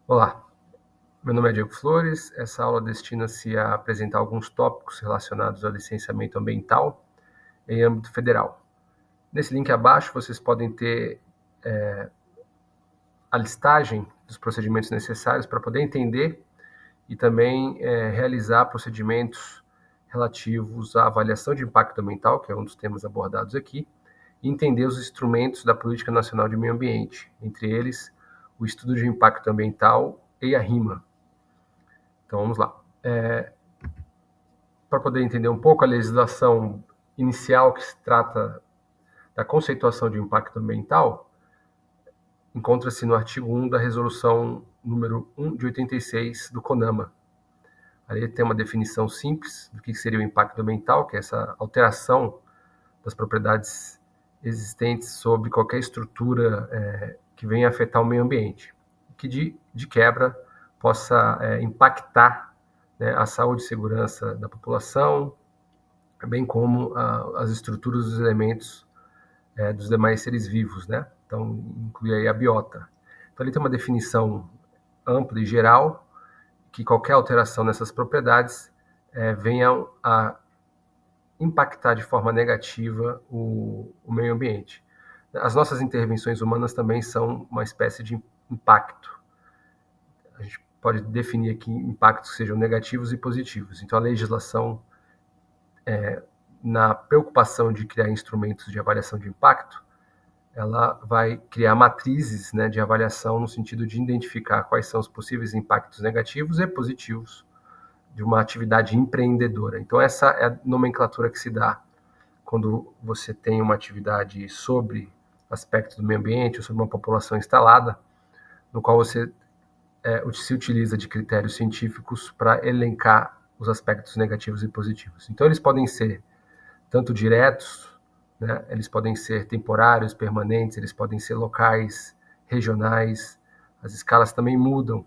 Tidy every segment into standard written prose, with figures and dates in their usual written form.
Olá, meu nome é Diego Flores. Essa aula destina-se a apresentar alguns tópicos relacionados ao licenciamento ambiental em âmbito federal. Nesse link abaixo vocês podem ter a listagem dos procedimentos necessários para poder entender e também realizar procedimentos relativos à avaliação de impacto ambiental, que é um dos temas abordados aqui, e entender os instrumentos da Política Nacional de Meio Ambiente, entre eles o Estudo de Impacto Ambiental e a RIMA. Então vamos lá. Para poder entender um pouco a legislação inicial que se trata da conceituação de impacto ambiental, encontra-se no artigo 1 da resolução número 1 de 86 do CONAMA. Ali tem uma definição simples do que seria o impacto ambiental, que é essa alteração das propriedades existentes sobre qualquer estrutura que venha afetar o meio ambiente, que de quebra possa impactar, né, a saúde e segurança da população, bem como as estruturas dos elementos dos demais seres vivos, né? Então, inclui aí a biota. Então, ele tem uma definição ampla e geral que qualquer alteração nessas propriedades venha a impactar de forma negativa o meio ambiente. As nossas intervenções humanas também são uma espécie de impacto. A gente pode definir aqui impactos que sejam negativos e positivos. Então, a legislação, na preocupação de criar instrumentos de avaliação de impacto, ela vai criar matrizes, né, de avaliação no sentido de identificar quais são os possíveis impactos negativos e positivos de uma atividade empreendedora. Então, essa é a nomenclatura que se dá quando você tem uma atividade sobre aspectos do meio ambiente ou sobre uma população instalada, no qual você se utiliza de critérios científicos para elencar os aspectos negativos e positivos. Então, eles podem ser tanto diretos, né, eles podem ser temporários, permanentes, eles podem ser locais, regionais, as escalas também mudam,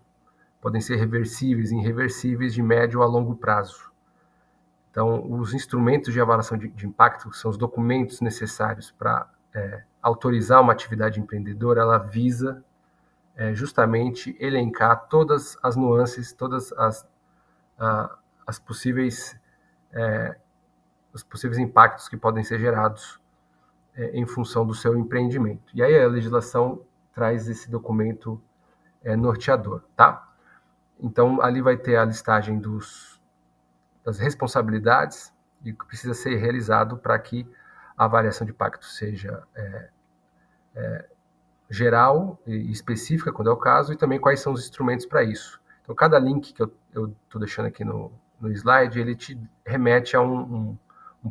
podem ser reversíveis, irreversíveis, de médio a longo prazo. Então, os instrumentos de avaliação de impacto são os documentos necessários para autorizar uma atividade empreendedora. Ela visa justamente elencar todas as nuances, todas as possíveis os possíveis impactos que podem ser gerados em função do seu empreendimento. E aí a legislação traz esse documento norteador, tá? Então, ali vai ter a listagem das responsabilidades e o que precisa ser realizado para que a avaliação de impacto seja geral e específica, quando é o caso, e também quais são os instrumentos para isso. Então, cada link que eu estou deixando aqui no slide, ele te remete a um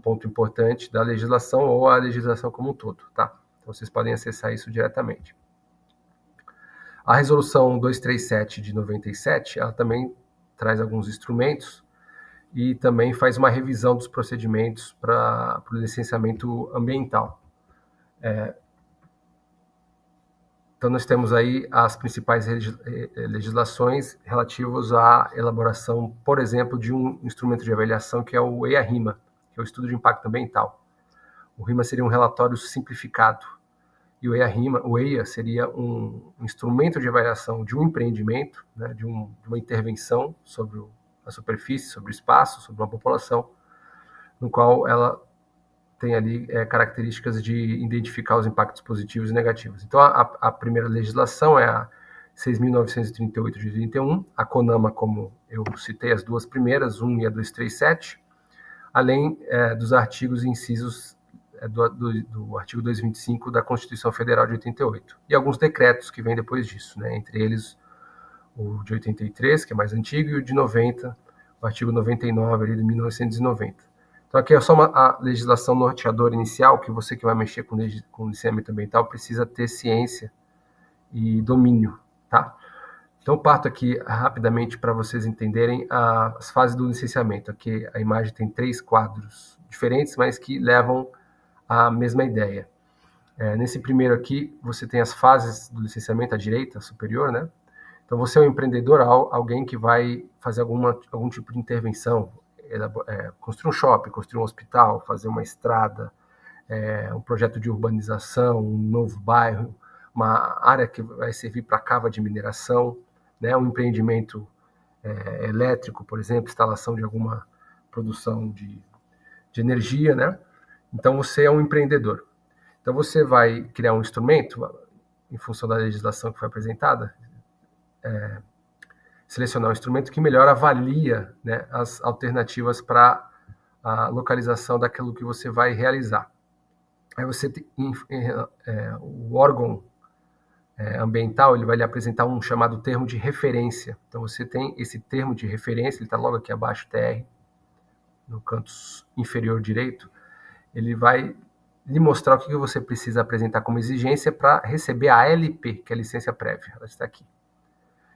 ponto importante da legislação ou a legislação como um todo, tá? Então, vocês podem acessar isso diretamente. A resolução 237 de 97, ela também traz alguns instrumentos e também faz uma revisão dos procedimentos para o licenciamento ambiental. Então, nós temos aí as principais legislações relativas à elaboração, por exemplo, de um instrumento de avaliação que é o EIA-RIMA, que é o Estudo de Impacto Ambiental. O RIMA seria um relatório simplificado e o EIA seria um instrumento de avaliação de um empreendimento, né, de uma intervenção sobre a superfície, sobre o espaço, sobre uma população, no qual ela tem ali características de identificar os impactos positivos e negativos. Então, a primeira legislação é a 6.938 de 31, a CONAMA, como eu citei, as duas primeiras, 1 e a 237, além dos artigos e incisos do artigo 225 da Constituição Federal de 88, e alguns decretos que vêm depois disso, né? Entre eles o de 83, que é mais antigo, e o de 90, o artigo 99 ali de 1990. Então, aqui é só a legislação norteadora inicial, que você que vai mexer com licenciamento ambiental precisa ter ciência e domínio, tá? Então, parto aqui rapidamente para vocês entenderem as fases do licenciamento. Aqui a imagem tem 3 quadros diferentes, mas que levam à mesma ideia. Nesse primeiro aqui, você tem as fases do licenciamento à direita superior, né? Então, você é um empreendedor, alguém que vai fazer algum tipo de intervenção, construir um shopping, construir um hospital, fazer uma estrada, um projeto de urbanização, um novo bairro, uma área que vai servir para cava de mineração. né, um empreendimento elétrico, por exemplo, instalação de alguma produção de energia, né? Então você é um empreendedor. Então você vai criar um instrumento, em função da legislação que foi apresentada, selecionar um instrumento que melhor avalia, né, as alternativas para a localização daquilo que você vai realizar. Aí você tem, o órgão ambiental, ele vai lhe apresentar um chamado termo de referência. Então você tem esse termo de referência, ele está logo aqui abaixo, TR, no canto inferior direito. Ele vai lhe mostrar o que você precisa apresentar como exigência para receber a LP, que é a licença prévia. Ela está aqui.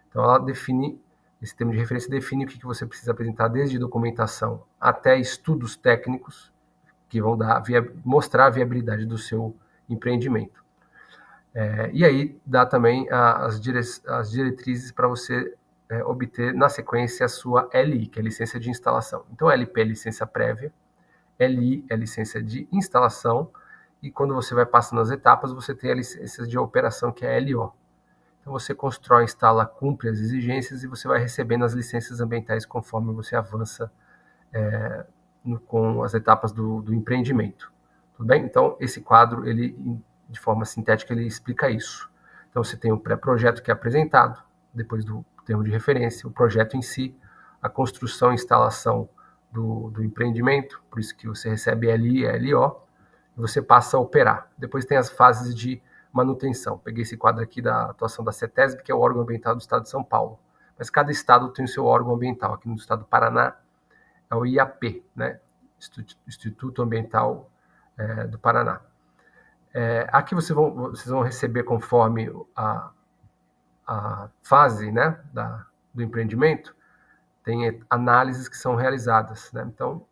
Então ela define, esse termo de referência define o que você precisa apresentar, desde documentação até estudos técnicos que vão mostrar a viabilidade do seu empreendimento. E aí dá também as diretrizes para você obter na sequência a sua LI, que é a licença de instalação. Então LP é licença prévia, LI é licença de instalação, e quando você vai passando as etapas, você tem a licença de operação, que é a LO. Então você constrói, instala, cumpre as exigências e você vai recebendo as licenças ambientais conforme você avança com as etapas do empreendimento. Tudo bem? Então esse quadro, ele, de forma sintética, ele explica isso. Então você tem o pré-projeto que é apresentado, depois do termo de referência, o projeto em si, a construção e instalação do empreendimento, por isso que você recebe LI e LO, e você passa a operar. Depois tem as fases de manutenção. Peguei esse quadro aqui da atuação da CETESB, que é o órgão ambiental do estado de São Paulo. Mas cada estado tem o seu órgão ambiental. Aqui no estado do Paraná é o IAP, né? Instituto Ambiental do Paraná. Aqui vocês vão receber, conforme a fase, né, do empreendimento, tem análises que são realizadas, né? Então,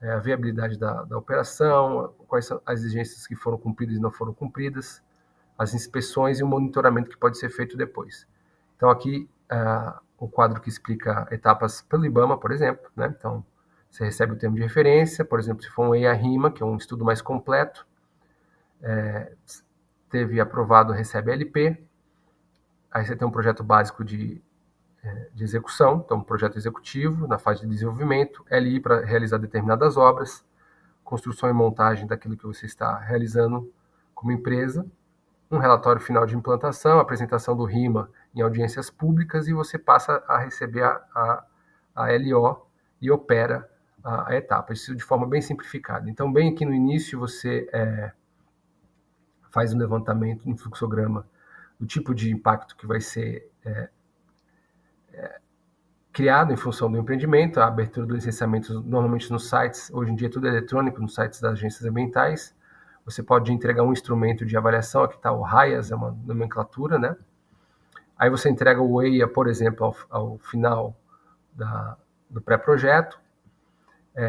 a viabilidade da operação, quais são as exigências que foram cumpridas e não foram cumpridas, as inspeções e o monitoramento que pode ser feito depois. Então, aqui, o quadro que explica etapas pelo IBAMA, por exemplo, né? Então, você recebe o termo de referência, por exemplo, se for um EIA-RIMA, que é um estudo mais completo, teve aprovado, recebe LP, aí você tem um projeto básico de execução, então um projeto executivo na fase de desenvolvimento, LI para realizar determinadas obras, construção e montagem daquilo que você está realizando como empresa, um relatório final de implantação, apresentação do RIMA em audiências públicas, e você passa a receber a LO e opera a etapa, isso de forma bem simplificada. Então, bem aqui no início, você faz um levantamento em fluxograma do tipo de impacto que vai ser criado em função do empreendimento, a abertura do licenciamento normalmente nos sites, hoje em dia tudo é eletrônico, nos sites das agências ambientais. Você pode entregar um instrumento de avaliação, aqui está o RAIAS, é uma nomenclatura, né? Aí você entrega o EIA, por exemplo, ao final do pré-projeto.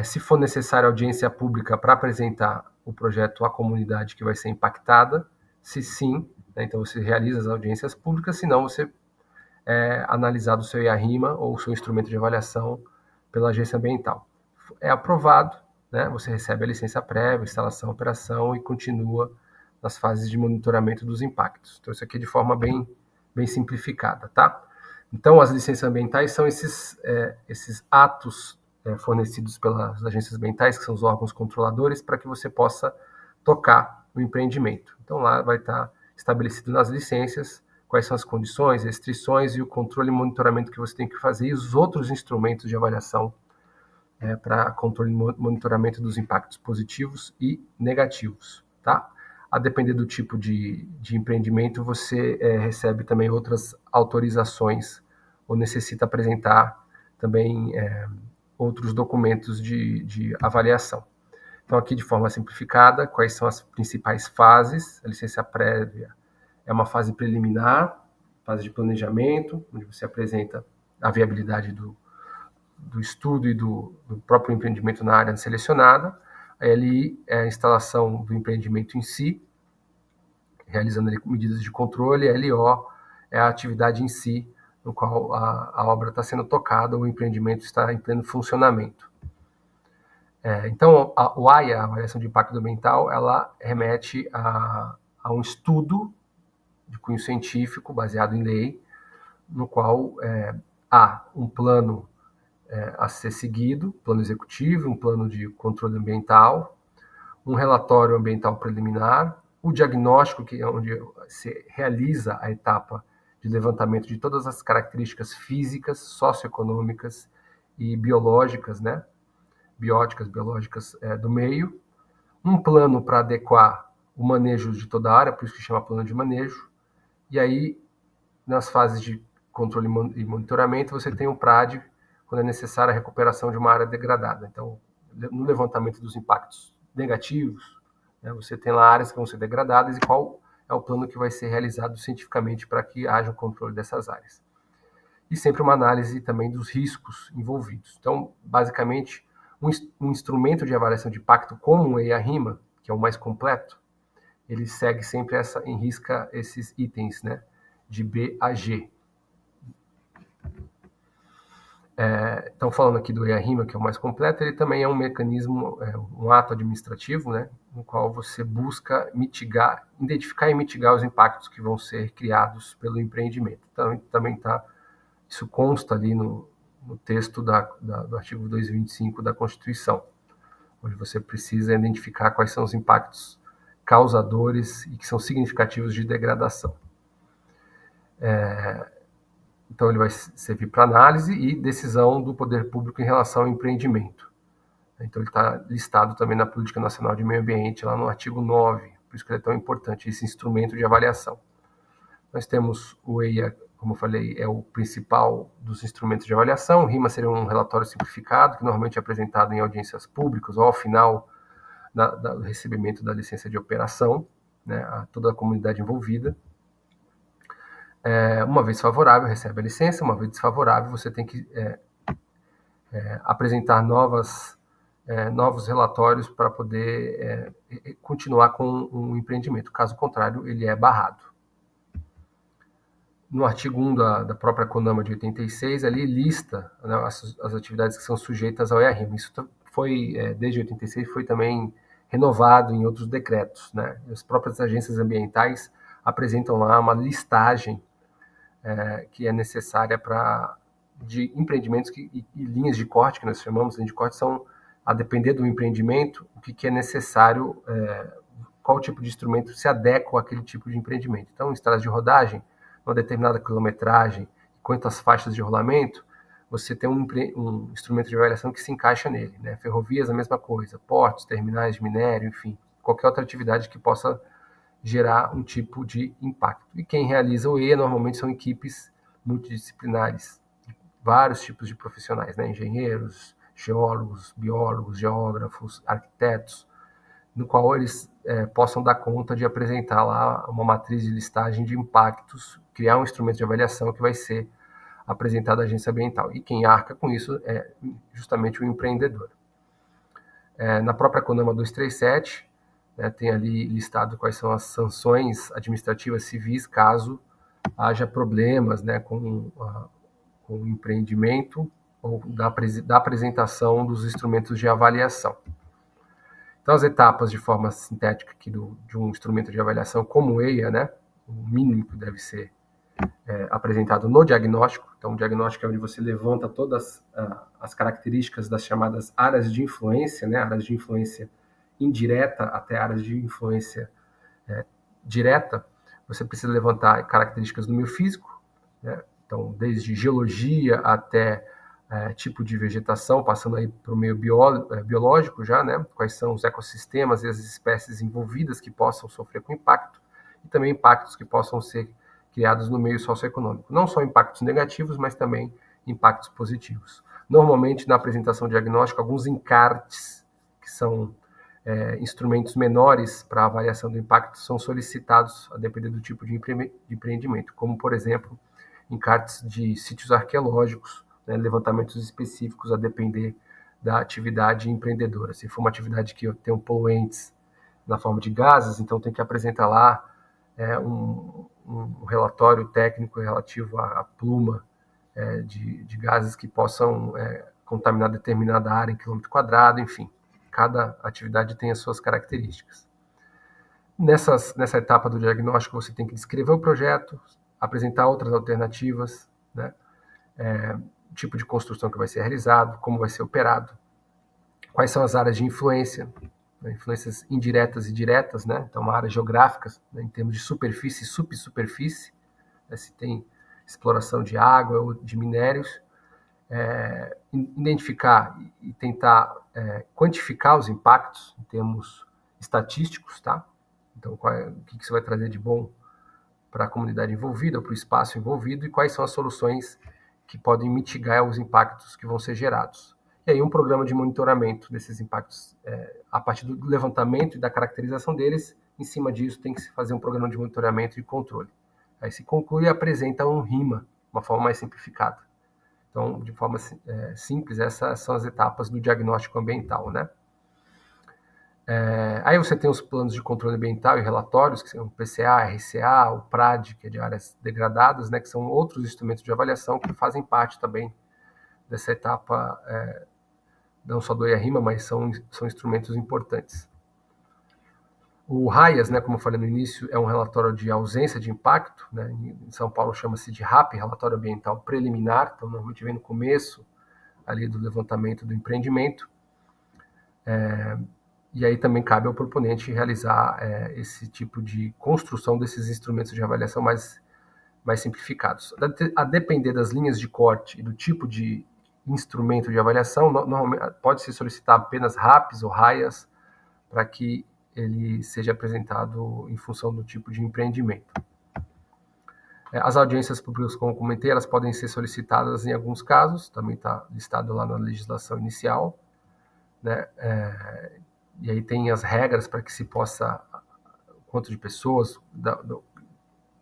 Se for necessária audiência pública para apresentar o projeto à comunidade que vai ser impactada, se sim, né, então você realiza as audiências públicas, se não, você analisado o seu IARIMA ou o seu instrumento de avaliação pela agência ambiental. É aprovado, né, você recebe a licença prévia, instalação, operação e continua nas fases de monitoramento dos impactos. Então, isso aqui é de forma bem simplificada, tá? Então, as licenças ambientais são esses atos fornecidos pelas agências ambientais, que são os órgãos controladores, para que você possa tocar o empreendimento. Então, lá vai estar estabelecido nas licenças quais são as condições, restrições e o controle e monitoramento que você tem que fazer, e os outros instrumentos de avaliação para controle e monitoramento dos impactos positivos e negativos, tá? A depender do tipo de empreendimento, você recebe também outras autorizações ou necessita apresentar também outros documentos de avaliação. Então, aqui de forma simplificada, quais são as principais fases? A licença prévia é uma fase preliminar, fase de planejamento, onde você apresenta a viabilidade do estudo e do próprio empreendimento na área selecionada. A LI é a instalação do empreendimento em si, realizando ali medidas de controle. A LO é a atividade em si, no qual a obra está sendo tocada, o empreendimento está em pleno funcionamento. Então, o AIA, a avaliação de impacto ambiental, ela remete a um estudo de cunho científico, baseado em lei, no qual há um plano a ser seguido, plano executivo, um plano de controle ambiental, um relatório ambiental preliminar, o diagnóstico, que é onde se realiza a etapa de levantamento de todas as características físicas, socioeconômicas e biológicas, né? Bióticas, biológicas do meio, um plano para adequar o manejo de toda a área, por isso que chama plano de manejo, e aí, nas fases de controle e monitoramento, você tem um PRAD, quando é necessária a recuperação de uma área degradada. Então, no levantamento dos impactos negativos, né, você tem lá áreas que vão ser degradadas e qual é o plano que vai ser realizado cientificamente para que haja o controle dessas áreas. E sempre uma análise também dos riscos envolvidos. Então, basicamente, um instrumento de avaliação de impacto como o EIA-RIMA, que é o mais completo, ele segue sempre enrisca esses itens, né, de B a G. Então, falando aqui do EIA-RIMA, que é o mais completo, ele também é um mecanismo, um ato administrativo, né, no qual você busca mitigar, identificar e mitigar os impactos que vão ser criados pelo empreendimento. Então, também isso consta ali no texto do artigo 225 da Constituição, onde você precisa identificar quais são os impactos causadores e que são significativos de degradação. Então, ele vai servir para análise e decisão do poder público em relação ao empreendimento. Então, ele está listado também na Política Nacional de Meio Ambiente, lá no artigo 9, por isso que ele é tão importante, esse instrumento de avaliação. Nós temos o EIA, como eu falei, é o principal dos instrumentos de avaliação. O RIMA seria um relatório simplificado, que normalmente é apresentado em audiências públicas ou ao final do recebimento da licença de operação, né, a toda a comunidade envolvida. Uma vez favorável, recebe a licença, uma vez desfavorável, você tem que apresentar novos relatórios para poder continuar com um empreendimento. Caso contrário, ele é barrado. No artigo 1 da própria CONAMA de 86, ali lista, né, as atividades que são sujeitas ao EIA-RIMA. Isso foi, desde 86, foi também renovado em outros decretos, né? As próprias agências ambientais apresentam lá uma listagem que é necessária de empreendimentos e linhas de corte, que nós chamamos, linhas de corte são, a depender do empreendimento, o que é necessário, qual tipo de instrumento se adequa àquele tipo de empreendimento. Então, estradas de rodagem, uma determinada quilometragem, quantas faixas de rolamento, você tem um instrumento de avaliação que se encaixa nele, né? Ferrovias, a mesma coisa, portos, terminais de minério, enfim, qualquer outra atividade que possa gerar um tipo de impacto. E quem realiza o EIA normalmente são equipes multidisciplinares, vários tipos de profissionais, né? Engenheiros, geólogos, biólogos, geógrafos, arquitetos, no qual eles possam dar conta de apresentar lá uma matriz de listagem de impactos, criar um instrumento de avaliação que vai ser apresentado à agência ambiental. E quem arca com isso é justamente o empreendedor. Na própria CONAMA 237, tem ali listado quais são as sanções administrativas civis caso haja problemas, né, com o empreendimento ou da apresentação dos instrumentos de avaliação. Então, as etapas de forma sintética aqui de um instrumento de avaliação como o EIA, né, o mínimo que deve ser apresentado no diagnóstico. Então, o diagnóstico é onde você levanta todas as características das chamadas áreas de influência, né, áreas de influência indireta até áreas de influência direta. Você precisa levantar características do meio físico, né, então, desde geologia até tipo de vegetação, passando aí para o meio biológico já, né? Quais são os ecossistemas e as espécies envolvidas que possam sofrer com impacto, e também impactos que possam ser criados no meio socioeconômico. Não só impactos negativos, mas também impactos positivos. Normalmente, na apresentação diagnóstica, alguns encartes, que são instrumentos menores para a avaliação do impacto, são solicitados a depender do tipo de empreendimento, como, por exemplo, encartes de sítios arqueológicos, né, levantamentos específicos a depender da atividade empreendedora. Se for uma atividade que tem poluentes na forma de gases, então tem que apresentar lá um relatório técnico relativo à pluma de gases que possam contaminar determinada área em quilômetro quadrado, enfim. Cada atividade tem as suas características. Nessa etapa do diagnóstico, você tem que descrever o projeto, apresentar outras alternativas, né? O tipo de construção que vai ser realizado, como vai ser operado, quais são as áreas de influência, né? Influências indiretas e diretas, né? Então, áreas geográficas, né? Em termos de superfície e subsuperfície, né? Se tem exploração de água ou de minérios, identificar e tentar quantificar os impactos em termos estatísticos, tá? Então, o que isso vai trazer de bom para a comunidade envolvida, para o espaço envolvido, e quais são as soluções que podem mitigar os impactos que vão ser gerados. E aí um programa de monitoramento desses impactos, a partir do levantamento e da caracterização deles, em cima disso tem que se fazer um programa de monitoramento e controle. Aí se conclui e apresenta um RIMA, uma forma mais simplificada. Então, de forma simples, essas são as etapas do diagnóstico ambiental, né? Aí você tem os planos de controle ambiental e relatórios, que são o PCA, RCA, o PRAD, que é de áreas degradadas, né, que são outros instrumentos de avaliação que fazem parte também dessa etapa, não só do EIA-RIMA, mas são instrumentos importantes. O RAIAS, né, como eu falei no início, é um relatório de ausência de impacto, né, em São Paulo chama-se de RAP, Relatório Ambiental Preliminar, então normalmente vem no começo ali do levantamento do empreendimento. E aí também cabe ao proponente realizar esse tipo de construção desses instrumentos de avaliação mais simplificados. A depender das linhas de corte e do tipo de instrumento de avaliação, normalmente pode-se solicitar apenas RAPs ou RAIAs para que ele seja apresentado em função do tipo de empreendimento. As audiências públicas, como comentei, elas podem ser solicitadas em alguns casos, também está listado lá na legislação inicial, né? E aí tem as regras para que se possa, quanto de pessoas,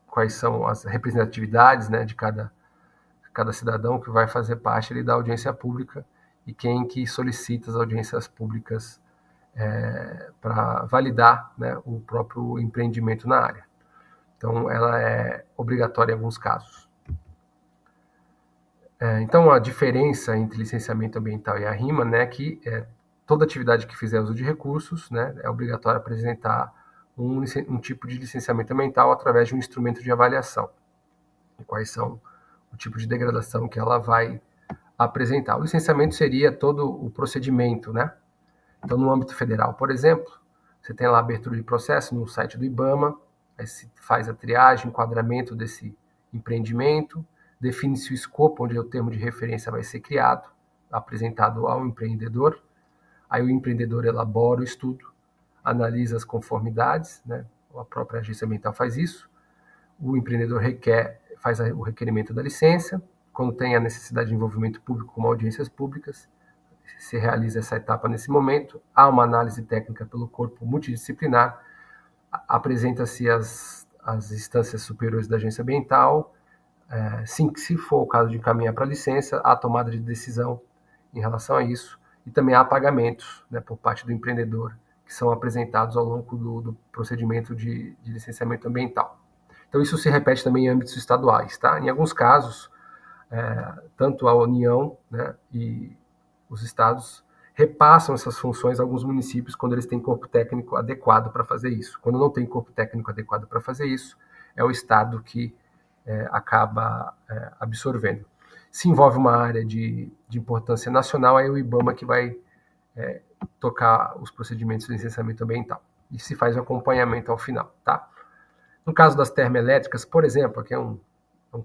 quais são as representatividades, né, de cada cidadão que vai fazer parte ali da audiência pública e quem que solicita as audiências públicas para validar, né, o próprio empreendimento na área. Então, ela é obrigatória em alguns casos. Então, a diferença entre licenciamento ambiental e a RIMA, né, que toda atividade que fizer uso de recursos, né, é obrigatório apresentar um tipo de licenciamento ambiental através de um instrumento de avaliação. E quais são o tipo de degradação que ela vai apresentar. O licenciamento seria todo o procedimento, né? Então, no âmbito federal, por exemplo, você tem lá a abertura de processo no site do IBAMA, aí se faz a triagem, enquadramento desse empreendimento, define-se o escopo onde o termo de referência vai ser criado, apresentado ao empreendedor. Aí o empreendedor elabora o estudo, analisa as conformidades, né? A própria agência ambiental faz isso. O empreendedor faz o requerimento da licença. Quando tem a necessidade de envolvimento público, como audiências públicas, se realiza essa etapa nesse momento. Há uma análise técnica pelo corpo multidisciplinar, apresenta-se as instâncias superiores da agência ambiental. Sim, se for o caso de encaminhar para a licença, há tomada de decisão em relação a isso, e também há pagamentos, né, por parte do empreendedor, que são apresentados ao longo do procedimento de licenciamento ambiental. Então, isso se repete também em âmbitos estaduais, tá? Em alguns casos, tanto a União, né, e os estados repassam essas funções a alguns municípios quando eles têm corpo técnico adequado para fazer isso. Quando não tem corpo técnico adequado para fazer isso, é o estado que acaba absorvendo. Se envolve uma área de importância nacional, é o IBAMA que vai tocar os procedimentos de licenciamento ambiental. E se faz o acompanhamento ao final, tá? No caso das termoelétricas, por exemplo, aqui é um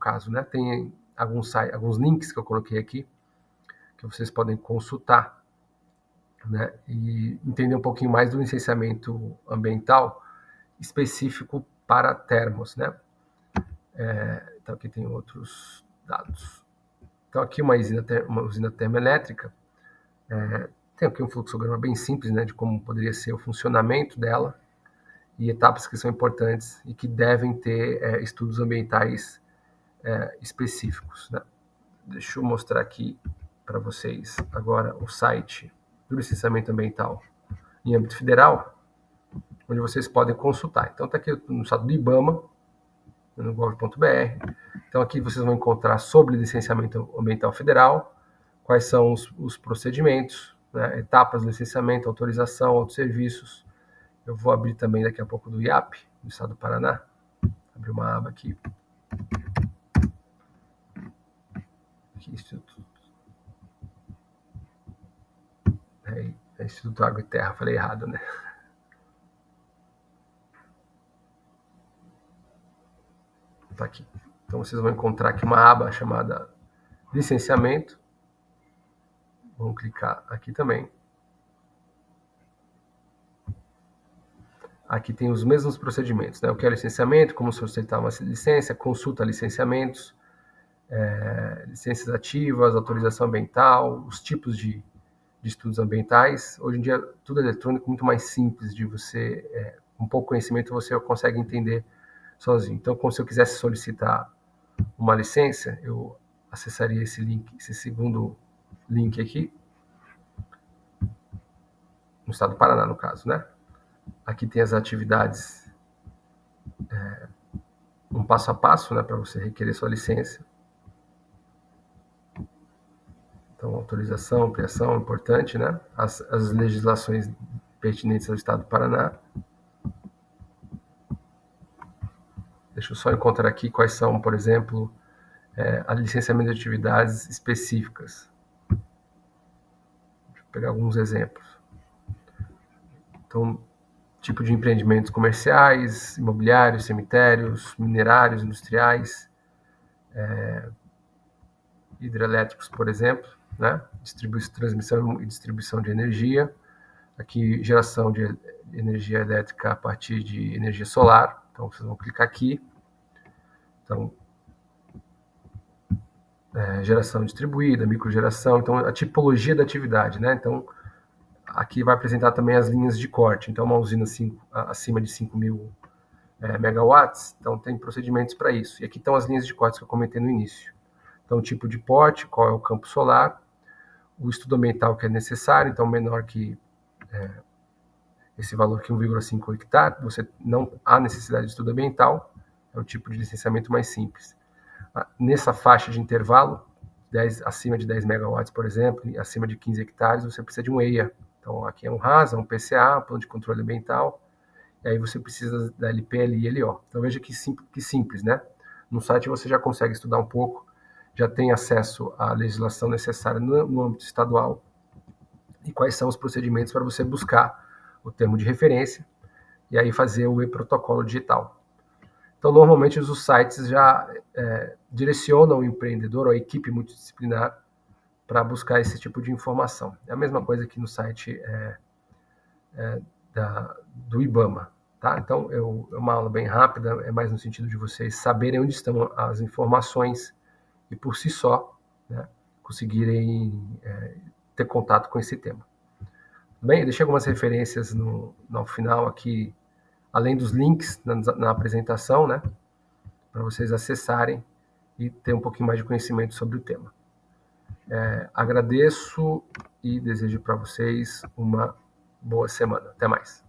caso, né? Tem alguns links que eu coloquei aqui, que vocês podem consultar, né? E entender um pouquinho mais do licenciamento ambiental específico para termos, né? Então aqui tem outros dados. Então aqui uma usina termoelétrica, tem aqui um fluxograma bem simples, né, de como poderia ser o funcionamento dela e etapas que são importantes e que devem ter estudos ambientais específicos, né? Deixa eu mostrar aqui para vocês agora o site do licenciamento ambiental em âmbito federal, onde vocês podem consultar. Então está aqui no site do IBAMA, no gov.br. Então aqui vocês vão encontrar sobre licenciamento ambiental federal, quais são os procedimentos, né, etapas do licenciamento, autorização, outros serviços. Eu vou abrir também daqui a pouco do IAP, do estado do Paraná. Abrir uma aba aqui. aqui, Instituto Água e Terra, falei errado, né? Tá aqui. Então vocês vão encontrar aqui uma aba chamada licenciamento. Vamos clicar aqui também. Aqui tem os mesmos procedimentos, né? O que é licenciamento, como solicitar uma licença, consulta licenciamentos, licenças ativas, autorização ambiental, os tipos de estudos ambientais. Hoje em dia, tudo é eletrônico, muito mais simples de você, com pouco conhecimento, você consegue entender sozinho. Então, como se eu quisesse solicitar uma licença, eu acessaria esse link, esse segundo link aqui, no estado do Paraná, no caso, né? Aqui tem as atividades, um passo a passo, né, para você requerer sua licença. Então, autorização, ampliação, importante, né? As legislações pertinentes ao estado do Paraná. Deixa eu só encontrar aqui quais são, por exemplo, a licenciamento de atividades específicas. Deixa eu pegar alguns exemplos. Então, tipo de empreendimentos comerciais, imobiliários, cemitérios, minerários, industriais, hidrelétricos, por exemplo, né? Transmissão e distribuição de energia. Aqui, geração de energia elétrica a partir de energia solar. Então, vocês vão clicar aqui. Então, geração distribuída, microgeração. Então, a tipologia da atividade, né? Então, aqui vai apresentar também as linhas de corte. Então, uma usina acima de 5.000 megawatts, então tem procedimentos para isso. E aqui estão as linhas de corte que eu comentei no início. Então, tipo de porte, qual é o campo solar, o estudo ambiental que é necessário, então menor que esse valor que 1,5 hectare, você não há necessidade de estudo ambiental, é o tipo de licenciamento mais simples. Nessa faixa de intervalo, acima de 10 megawatts, por exemplo, e acima de 15 hectares, você precisa de um EIA. Então, aqui é um RASA, um PCA, plano de controle ambiental, e aí você precisa da LPL e LO. Então, veja que simples, né? No site você já consegue estudar um pouco, já tem acesso à legislação necessária no âmbito estadual e quais são os procedimentos para você buscar o termo de referência e aí fazer o e-protocolo digital. Então, normalmente, os sites já direcionam o empreendedor ou a equipe multidisciplinar para buscar esse tipo de informação. É a mesma coisa aqui no site do IBAMA. Tá? Então, é uma aula bem rápida, é mais no sentido de vocês saberem onde estão as informações e, por si só, né, conseguirem ter contato com esse tema. Bem, eu deixei algumas referências no final aqui, além dos links na apresentação, né, para vocês acessarem e ter um pouquinho mais de conhecimento sobre o tema. Agradeço e desejo para vocês uma boa semana. Até mais.